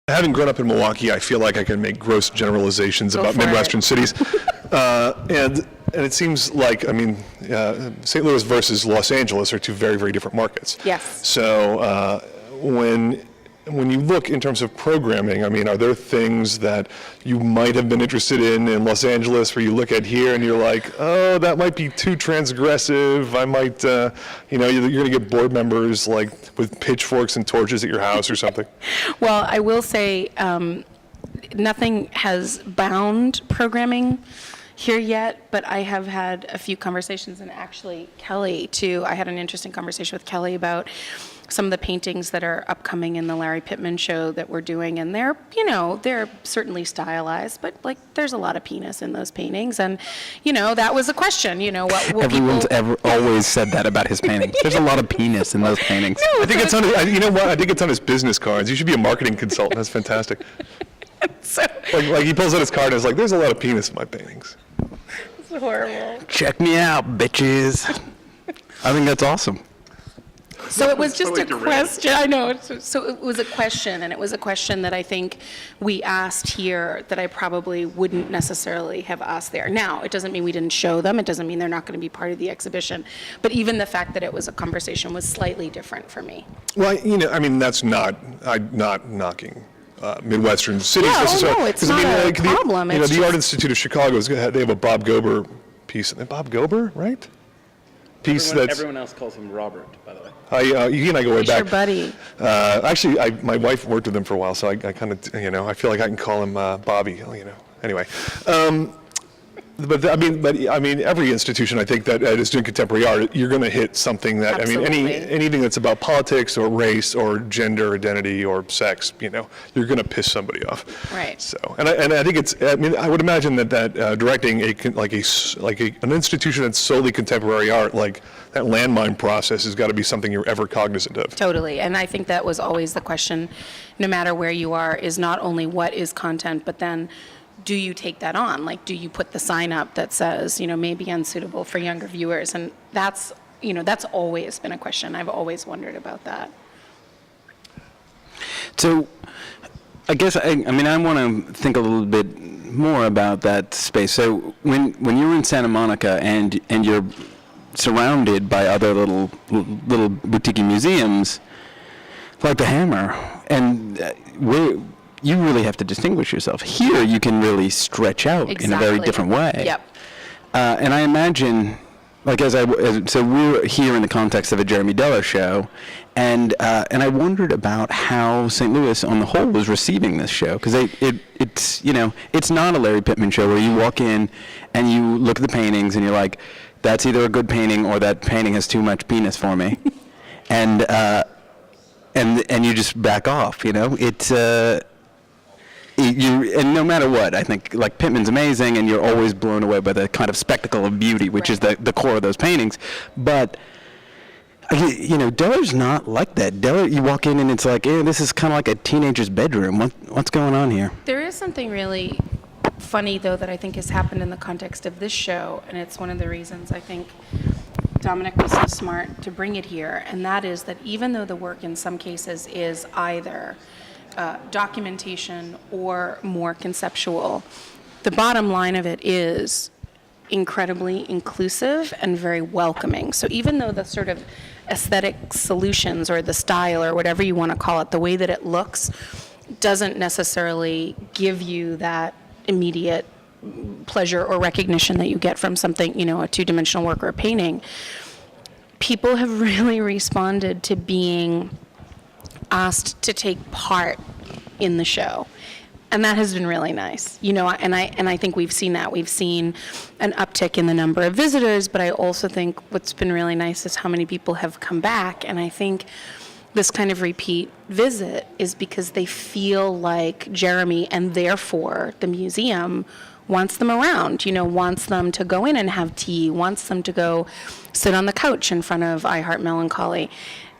having grown up in Milwaukee, I feel like I can make gross generalizations about Midwestern cities. And it seems like, St. Louis versus Los Angeles are two very, very different markets. Yes. So when you look in terms of programming, are there things that you might have been interested in Los Angeles where you look at here and you're like, oh, that might be too transgressive. I might, you're going to get board members like with pitchforks and torches at your house or something? Well, I will say nothing has bound programming here yet, but I have had a few conversations, and actually Kelly too. I had an interesting conversation with Kelly about some of the paintings that are upcoming in the Larry Pittman show that we're doing, and they're certainly stylized, but like there's a lot of penis in those paintings, and that was a question. What will everyone's always said that about his paintings. There's a lot of penis in those paintings. No, I think it's on. I think it's on his business cards. You should be a marketing consultant. That's fantastic. So, like he pulls out his card and is like, "There's a lot of penis in my paintings." It's horrible. Check me out, bitches. I think that's awesome. So it was just a question. I know. So it was a question, and it was a question that I think we asked here that I probably wouldn't necessarily have asked there. Now, it doesn't mean we didn't show them. It doesn't mean they're not going to be part of the exhibition. But even the fact that it was a conversation was slightly different for me. Well, that's I'm not knocking Midwestern cities. Yeah, no, it's not a problem. The Art Institute of Chicago, they have a Bob Gober piece. Bob Gober, right? Everyone else calls him Robert, by the way. He and I go way He's back. your buddy. Actually, my wife worked with him for a while, so I kind of, I feel like I can call him Bobby. Anyway. But every institution I think that is doing contemporary art, you're going to hit something that Absolutely. anything that's about politics or race or gender identity or sex, you're going to piss somebody off. Right. So and I think it's I would imagine that directing an institution that's solely contemporary art, like that landmine process, has got to be something you're ever cognizant of. Totally, and I think that was always the question, no matter where you are, is not only what is content, but then do you take that on? Like, do you put the sign up that says, maybe unsuitable for younger viewers? And that's always been a question. I've always wondered about that. So, I guess I want to think a little bit more about that space. So, when you're in Santa Monica and you're surrounded by other little boutique museums, like the Hammer, and you really have to distinguish yourself. Here, you can really stretch out in a very different way. Yep. And I imagine, so we're here in the context of a Jeremy Deller show, and I wondered about how St. Louis, on the whole, was receiving this show, because it's not a Larry Pittman show where you walk in and you look at the paintings and you're like, that's either a good painting or that painting has too much penis for me, and you just back off. It's. And no matter what, I think like Pittman's amazing, and you're always blown away by the kind of spectacle of beauty, which is the core of those paintings. But Deller's not like that. Deller, you walk in and it's like, this is kind of like a teenager's bedroom. What's going on here? There is something really funny, though, that I think has happened in the context of this show, and it's one of the reasons I think Dominic was so smart to bring it here, and that is that even though the work in some cases is either documentation or more conceptual, the bottom line of it is incredibly inclusive and very welcoming. So even though the sort of aesthetic solutions or the style or whatever you want to call it, the way that it looks doesn't necessarily give you that immediate pleasure or recognition that you get from something, a two-dimensional work or a painting, people have really responded to being asked to take part in the show, and that has been really nice. And I think we've seen that. We've seen an uptick in the number of visitors, but I also think what's been really nice is how many people have come back, and I think this kind of repeat visit is because they feel like Jeremy, and therefore the museum, wants them around, wants them to go in and have tea, wants them to go sit on the couch in front of I Heart Melancholy.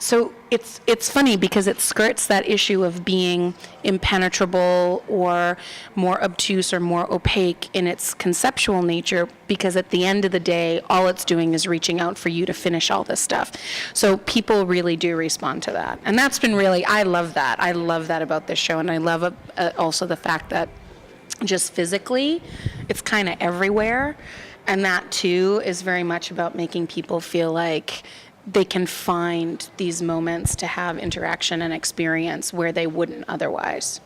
So it's funny because it skirts that issue of being impenetrable or more obtuse or more opaque in its conceptual nature, because at the end of the day, all it's doing is reaching out for you to finish all this stuff. So people really do respond to that. And that's been really, I love that. I love that about this show. And I love also the fact that just physically, it's kind of everywhere. And that too is very much about making people feel like they can find these moments to have interaction and experience where they wouldn't otherwise.